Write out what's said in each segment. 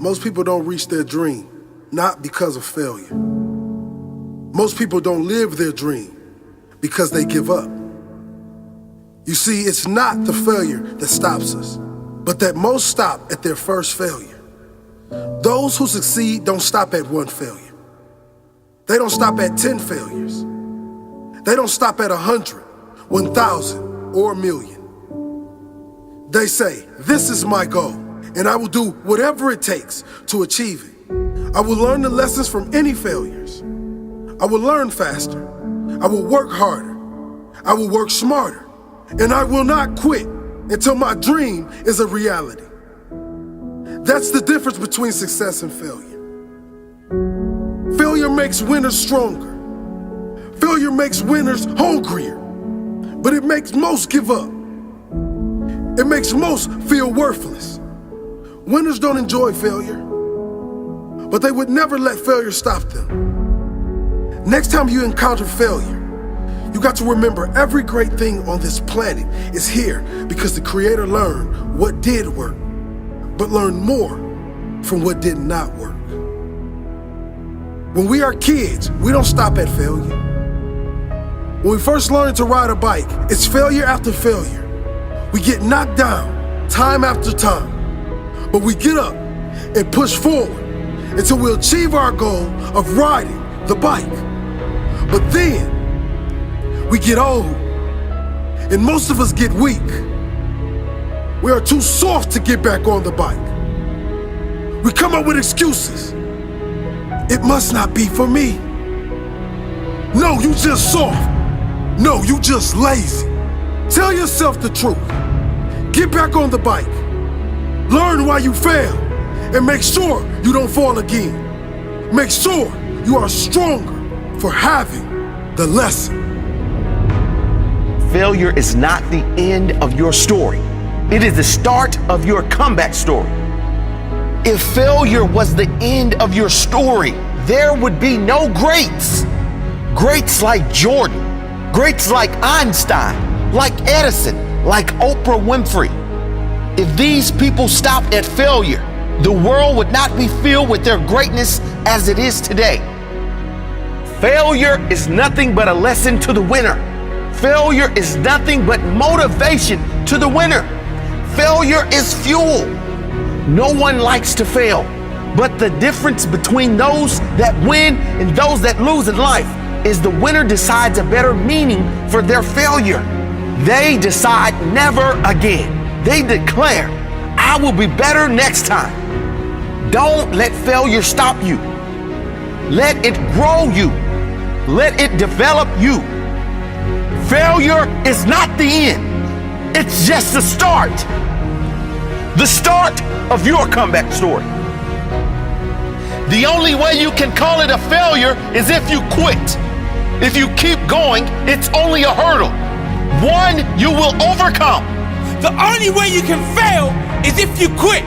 Most people don't reach their dream, not because of failure. Most people don't live their dream because they give up. You see, it's not the failure that stops us, but that most stop at their first failure. Those who succeed don't stop at one failure. They don't stop at 10 failures. They don't stop at 100, 1,000, or 1,000,000. They say, this is my goal, and I will do whatever it takes to achieve it. I will learn the lessons from any failures. I will learn faster. I will work harder. I will work smarter. And I will not quit until my dream is a reality. That's the difference between success and failure. Failure makes winners stronger. Failure makes winners hungrier. But it makes most give up. It makes most feel worthless. Winners don't enjoy failure, but they would never let failure stop them. Next time you encounter failure, you got to remember every great thing on this planet is here because the Creator learned what did work, but learned more from what did not work. When we are kids, we don't stop at failure. When we first learn to ride a bike, it's failure after failure. We get knocked down time after time, but we get up and push forward until we achieve our goal of riding the bike. But then we get old, and most of us get weak. We are too soft to get back on the bike. We come up with excuses. It must not be for me. No, you just soft. No, you just lazy. Tell yourself the truth. Get back on the bike. Learn why you failed, and make sure you don't fall again. Make sure you are stronger for having the lesson. Failure is not the end of your story. It is the start of your comeback story. If failure was the end of your story, there would be no greats. Greats like Jordan, greats like Einstein, like Edison, like Oprah Winfrey. If these people stopped at failure, the world would not be filled with their greatness as it is today. Failure is nothing but a lesson to the winner. Failure is nothing but motivation to the winner. Failure is fuel. No one likes to fail, but the difference between those that win and those that lose in life is the winner decides a better meaning for their failure. They decide never again. They declare, I will be better next time. Don't let failure stop you. Let it grow you. Let it develop you. Failure is not the end. It's just the start. The start of your comeback story. The only way you can call it a failure is if you quit. If you keep going, it's only a hurdle. One you will overcome. The only way you can fail is if you quit.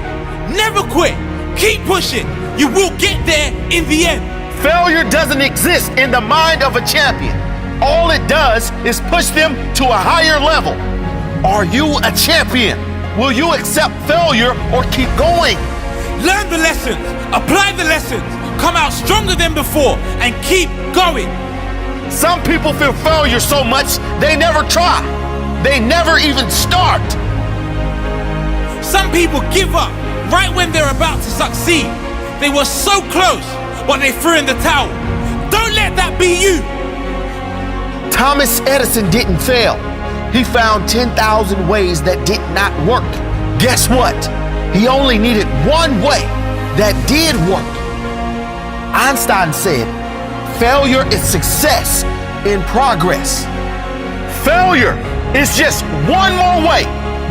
Never quit. Keep pushing. You will get there in the end. Failure doesn't exist in the mind of a champion. All it does is push them to a higher level. Are you a champion? Will you accept failure or keep going? Learn the lessons, apply the lessons, come out stronger than before, and keep going. Some people fear failure so much they never try. They never even start. Some people give up right when they're about to succeed. They were so close, but they threw in the towel. Don't let that be you. Thomas Edison didn't fail. He found 10,000 ways that did not work. Guess what? He only needed one way that did work. Einstein said, failure is success in progress. Failure is just one more way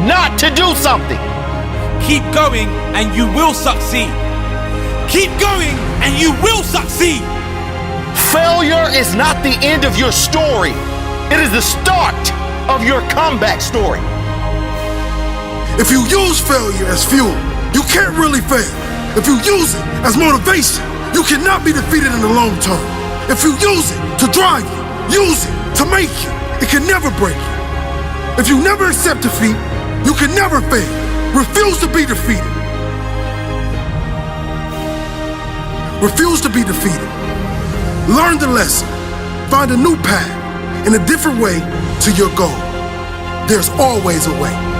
not to do something. Keep going and you will succeed. Keep going and you will succeed. Failure is not the end of your story. It is the start of your comeback story. If you use failure as fuel, you can't really fail. If you use it as motivation, you cannot be defeated in the long term. If you use it to drive you, use it to make you, it can never break you. If you never accept defeat, you can never fail. Refuse to be defeated. Refuse to be defeated. Learn the lesson. Find a new path and a different way to your goal. There's always a way.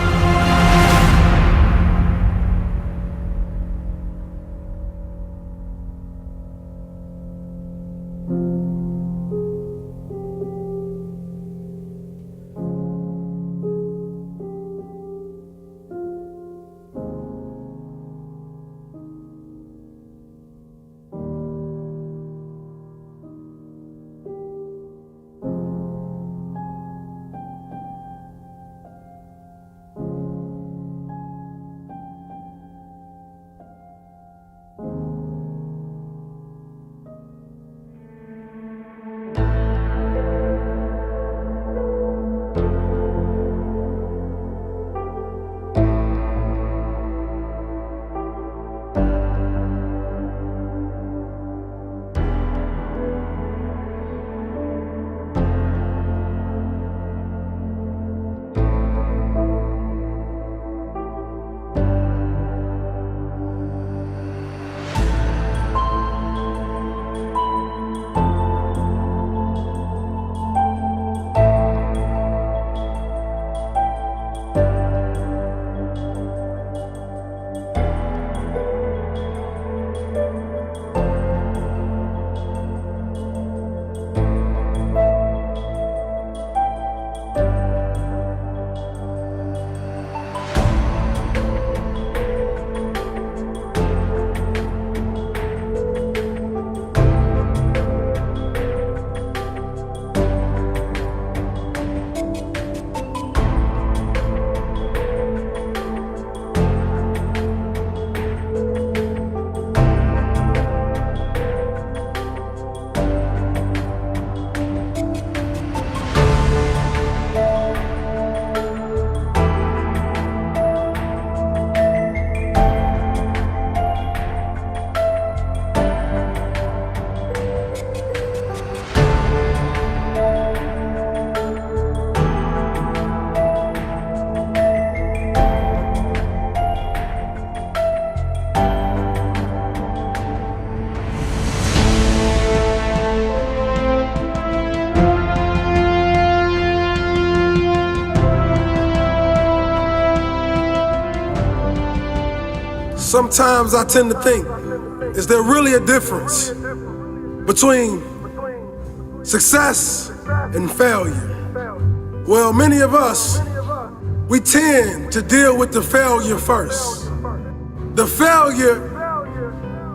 Sometimes I tend to think, is there really a difference between success and failure? Well, many of us, we tend to deal with the failure first. The failure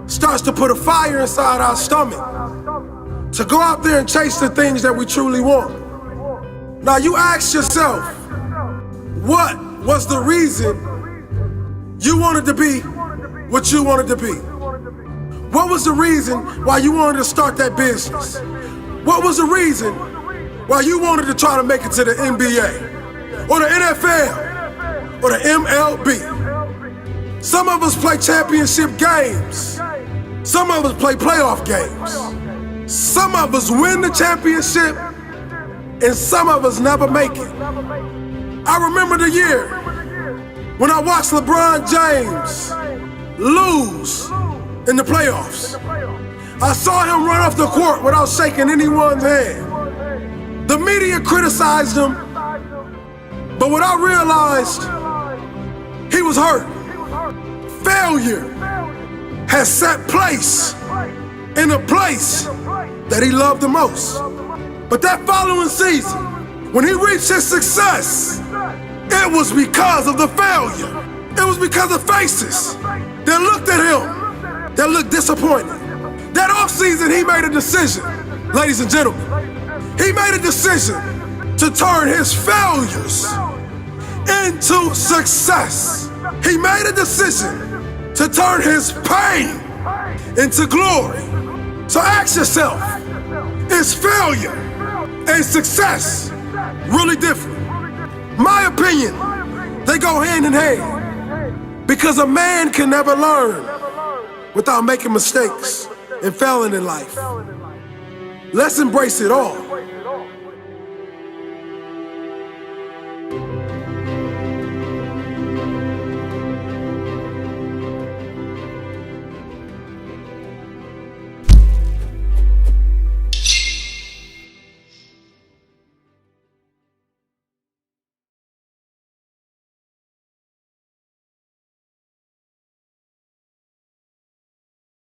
starts to put a fire inside our stomach to go out there and chase the things that we truly want. Now you ask yourself, what was the reason you wanted to be what you wanted to be? What was the reason why you wanted to start that business? What was the reason why you wanted to try to make it to the NBA or the NFL or the MLB? Some of us play championship games. Some of us play playoff games. Some of us win the championship and some of us never make it. I remember the year when I watched LeBron James lose in the playoffs. I saw him run off the court without shaking anyone's hand. The media criticized him, but what I realized, he was hurt. Failure has set place in a place that he loved the most. But that following season, when he reached his success, it was because of the failure. It was because of faces that looked at him, that looked disappointed. That offseason, he made a decision, ladies and gentlemen. He made a decision to turn his failures into success. He made a decision to turn his pain into glory. So ask yourself, is failure and success really different? My opinion, they go hand in hand. Because a man can never learn without making mistakes and failing in life. Let's embrace it all.